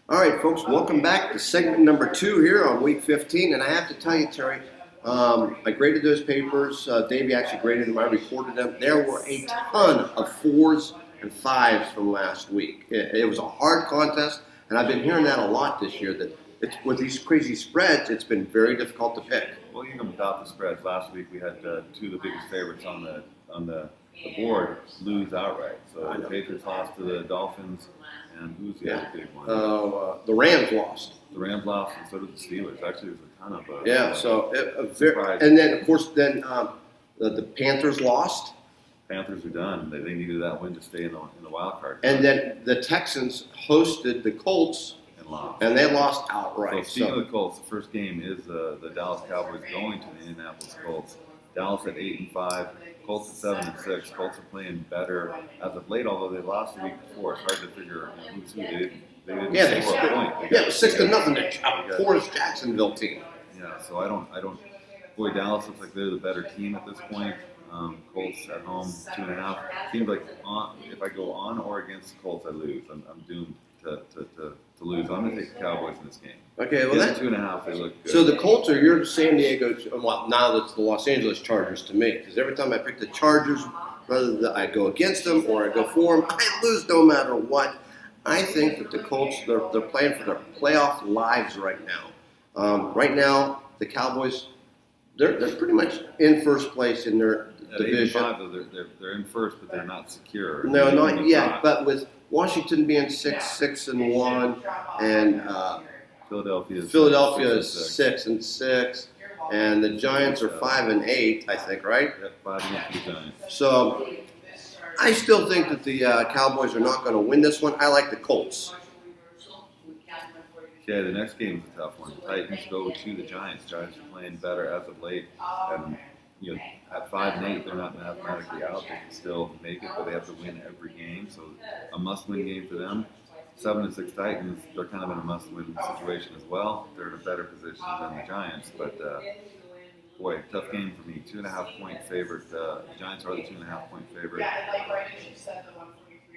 All right, folks, welcome back to segment number 2 here on week 15. And I have to tell you, Terry, I graded those papers. Davey actually graded them. I recorded them. There were a ton of 4s and 5s from last week. It was a hard contest, and I've been hearing that a lot this year, that with these crazy spreads, it's been very difficult to pick. Well, even without the spreads, last week we had two of the biggest favorites on the board lose outright. So the Patriots lost to the Dolphins, and who's the other big one? The Rams lost. The Rams lost, and so did the Steelers. Actually, there's a ton of and then of course the Panthers lost. Panthers are done. They needed that win to stay in the wild card. And then the Texans hosted the Colts. And they lost outright. So speaking of the Colts, the first game is the Dallas Cowboys going to the Indianapolis Colts. Dallas at 8-5, Colts at 7-6. Colts are playing better as of late, although they lost the week before. It's hard to figure who's who. They didn't score a point. It was 6-0 to poorest Jacksonville team. Yeah, so I don't. Boy, Dallas looks like they're the better team at this point. Colts at home 2.5. Seems like if I go on or against the Colts, I lose. I'm doomed to lose. I'm going to take the Cowboys in this game. Okay, well that's 2.5. They look good. So the Colts are your San Diego. Well, now it's the Los Angeles Chargers to me, because every time I pick the Chargers, whether I go against them or I go for them, I lose no matter what. I think that the Colts they're playing for their playoff lives right now. Right now, the Cowboys they're pretty much in first place in their division. 8-5, they're in first, but they're not secure. No, not yet. But with Washington being 6-1, and Philadelphia is 6-6, and the Giants are 5-8, I think, right? Yep, 5-8 for the Giants. So I still think that the Cowboys are not going to win this one. I like the Colts. Okay, the next game is a tough one. The Titans go to the Giants. Giants are playing better as of late, and at 5-8, they're not mathematically out. They can still make it, but they have to win every game. So a must-win game for them. 7-6 Titans, they're kind of in a must-win situation as well. They're in a better position than the Giants, but boy, tough game for me. 2.5-point favorite. The Giants are the 2.5-point favorite.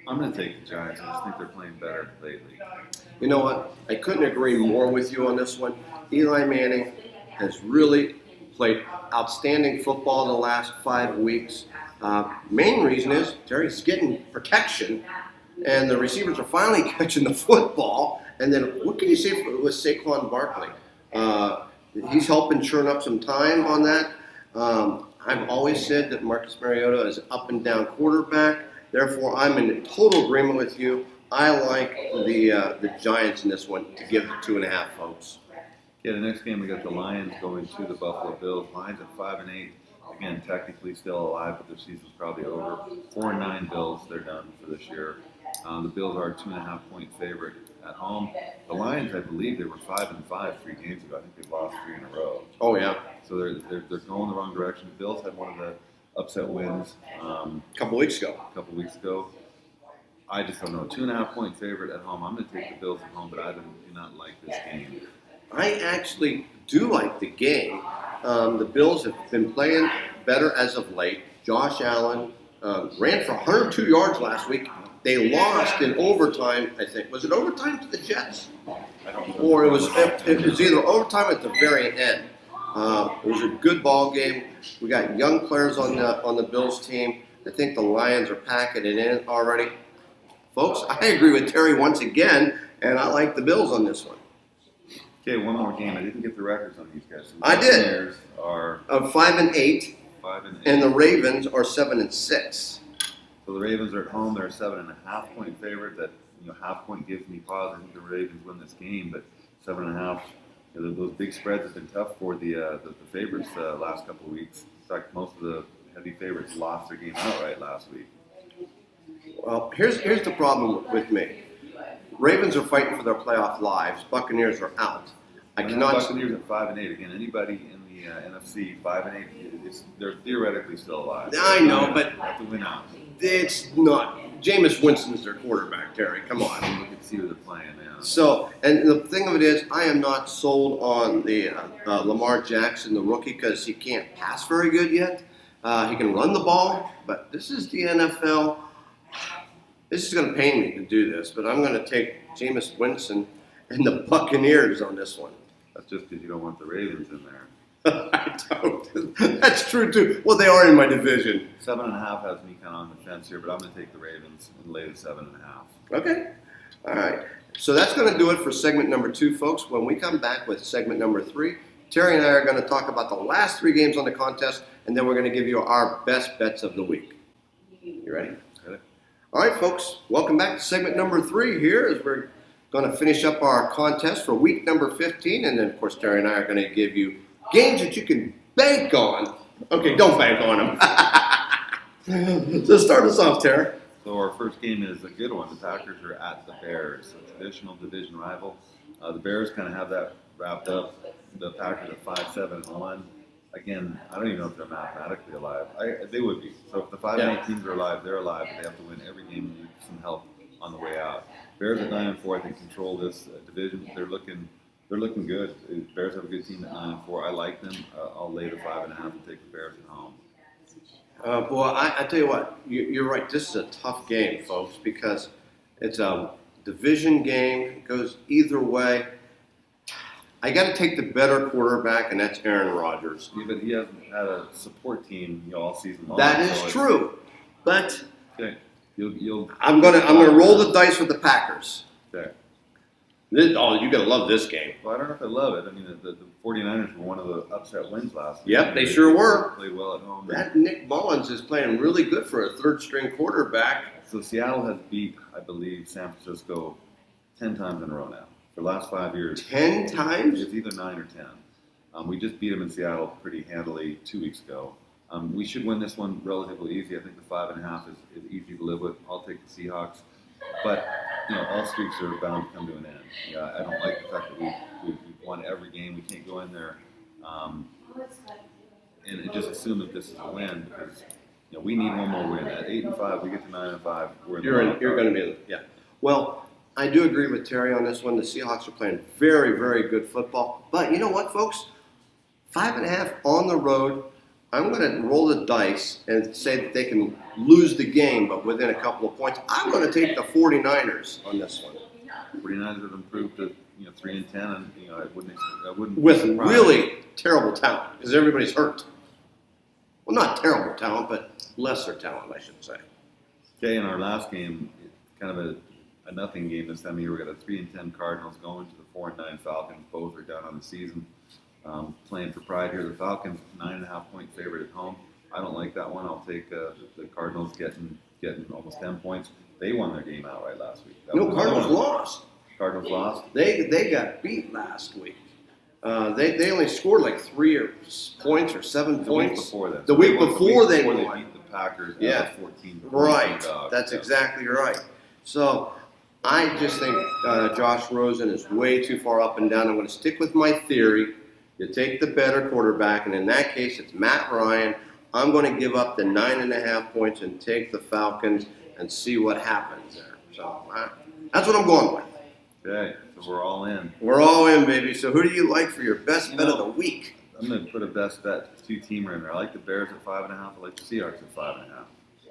I'm going to take the Giants. I just think they're playing better lately. You know what? I couldn't agree more with you on this one. Eli Manning has really played outstanding football in the last 5 weeks. Main reason is Terry's getting protection, and the receivers are finally catching the football. And then what can you say with Saquon Barkley? He's helping churn up some time on that. I've always said that Marcus Mariota is an up-and-down quarterback. Therefore, I'm in total agreement with you. I like the Giants in this one to give the 2.5, folks. Yeah, the next game we got the Lions going to the Buffalo Bills. Lions at 5-8. Again, technically still alive, but their season's probably over. 4-9 Bills, they're done for this year. The Bills are a 2.5-point favorite at home. The Lions, I believe, they were 5-5 3 games ago. I think they lost 3 in a row. Oh yeah. So they're going the wrong direction. The Bills had one of the upset wins a couple weeks ago. I just don't know. 2.5-point favorite at home. I'm going to take the Bills at home, but I do not like this game. I actually do like the game. The Bills have been playing better as of late. Josh Allen ran for 102 yards last week. They lost in overtime, I think. Was it overtime to the Jets? I don't know. Or it was either overtime at the very end. It was a good ball game. We got young players on the Bills team. I think the Lions are packing it in already. Folks, I agree with Terry once again, and I like the Bills on this one. Okay, one more game. I didn't get the records on these guys. So I did. Are 5-8, and the Ravens are 7-6. So the Ravens are at home. They're a 7.5-point favorite. That half point gives me pause. I think the Ravens win this game, but 7.5. Those big spreads have been tough for the favorites last couple of weeks. In fact, most of the heavy favorites lost their game outright last week. Well, here's the problem with me. Ravens are fighting for their playoff lives. Buccaneers are out. Buccaneers at 5-8 again. Anybody in the NFC 5-8, they're theoretically still alive. I know, but they have to win out. It's not. Jameis Winston's their quarterback, Terry. Come on. You can see who they're playing now. So, and the thing of it is, I am not sold on the Lamar Jackson, the rookie, because he can't pass very good yet. He can run the ball, but this is the NFL. This is going to pain me to do this, but I'm going to take Jameis Winston and the Buccaneers on this one. That's just because you don't want the Ravens in there. I don't. That's true too. Well, they are in my division. 7.5 has me kind of on the fence here, but I'm going to take the Ravens and lay the 7.5. Okay. All right. So that's going to do it for segment number 2, folks. When we come back with segment number 3, Terry and I are going to talk about the last 3 games on the contest, and then we're going to give you our best bets of the week. You ready? Ready. All right, folks. Welcome back to segment number 3 here as we're going to finish up our contest for week number 15. And then, of course, Terry and I are going to give you games that you can bank on. Okay, don't bank on them. So start us off, Terry. So our first game is a good one. The Packers are at the Bears, a traditional division rival. The Bears kind of have that wrapped up. The Packers are 5-7-1. Again, I don't even know if they're mathematically alive. They would be. So if the 5-8 teams are alive, they're alive. But they have to win every game and need some help on the way out. Bears at 9-4. I think control this division. They're looking good. The Bears have a good team at 9-4. I like them. I'll lay the 5.5 and take the Bears at home. Boy, I tell you what, you're right. This is a tough game, folks, because it's a division game. It goes either way. I got to take the better quarterback, and that's Aaron Rodgers. Yeah, but he hasn't had a support team all season long. That is true, but okay. I'm gonna roll the dice with the Packers. Okay. You're gonna love this game. Well, I don't know if I love it. I mean, the 49ers were one of the upset wins last week. Yep, they sure were. Played well at home. That Nick Mullins is playing really good for a third-string quarterback. So Seattle has beat, I believe, San Francisco 10 times in a row now. For the last 5 years. 10 times? It's either 9 or 10. We just beat them in Seattle pretty handily 2 weeks ago. We should win this one relatively easy. I think the 5.5 is easy to live with. I'll take the Seahawks. But, all streaks are bound to come to an end. Yeah, I don't like the fact that we've won every game. We can't go in there and just assume that this is a win because, we need one more win. At 8-5, we get to 9-5. You're going to be, yeah. Well, I do agree with Terry on this one. The Seahawks are playing very, very good football. But you know what, folks? 5.5 on the road. I'm going to roll the dice and say that they can lose the game, but within a couple of points. I'm going to take the 49ers on this one. 49ers have improved to 3-10, and I wouldn't with really terrible talent because everybody's hurt. Well, not terrible talent, but lesser talent, I should say. Okay, in our last game, kind of a nothing game this time of year. We got a 3-10 Cardinals going to the 4-9 Falcons. Both are down on the season. Playing for pride here. The Falcons 9.5-point favorite at home. I don't like that one. I'll take the Cardinals getting almost 10 points. They won their game outright last week. Cardinals lost. Cardinals lost. They got beat last week. They only scored like 3 points or 7 points. The week before they beat the Packers. Yeah, 14. Right. That's exactly right. So I just think Josh Rosen is way too far up and down. I'm going to stick with my theory. You take the better quarterback, and in that case, it's Matt Ryan. I'm going to give up the 9.5 points and take the Falcons and see what happens there. So that's what I'm going with. Okay, so we're all in. We're all in, baby. So who do you like for your best bet of the week? I'm going to put a best bet 2-teamer in there. I like the Bears at 5.5. I like the Seahawks at 5.5.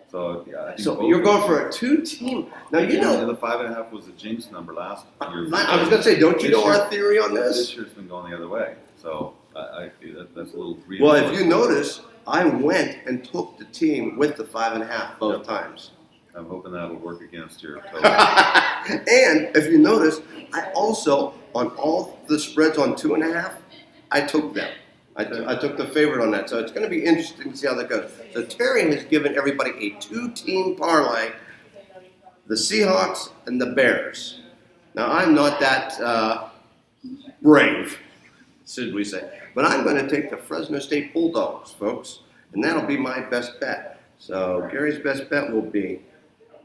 So yeah, I think so you're going for a 2-team. Now the 5.5 was a jinx number last year. I was going to say, don't you know our theory on this? This year's been going the other way. So that's a little. Well, if you notice, I went and took the team with the 5.5 both times. I'm hoping that'll work against your total. And if you notice, I also on all the spreads on 2.5, I took them. I took the favorite on that. So it's going to be interesting to see how that goes. So Terry has given everybody a 2-team parlay, the Seahawks and the Bears. Now, I'm not that brave, should we say. But I'm going to take the Fresno State Bulldogs, folks. And that'll be my best bet. So Gary's best bet will be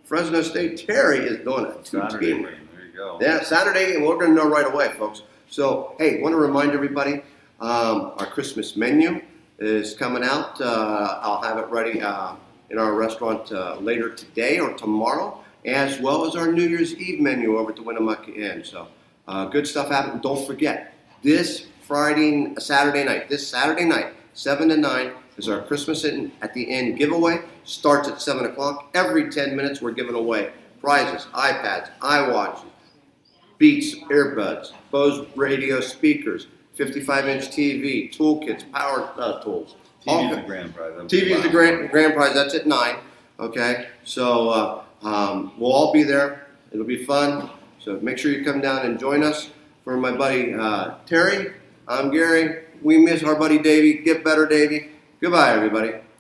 Fresno State. Terry is doing a 2-team. There you go. Yeah, Saturday, and we're going to know right away, folks. So, hey, want to remind everybody, our Christmas menu is coming out. I'll have it ready in our restaurant later today or tomorrow, as well as our New Year's Eve menu over at the Winnemucca Inn. So, good stuff happening. Don't forget, this Saturday night, 7 to 9, is our Christmas at the Inn giveaway. Starts at 7 o'clock. Every 10 minutes, we're giving away prizes, iPads, iWatches, Beats earbuds, Bose radio speakers, 55-inch TV, toolkits, power tools. TV's the grand prize. TV is the grand prize. That's at 9. Okay, so we'll all be there. It'll be fun. So make sure you come down and join us. For my buddy Terry, I'm Gary. We miss our buddy Davey. Get better, Davey. Goodbye, everybody.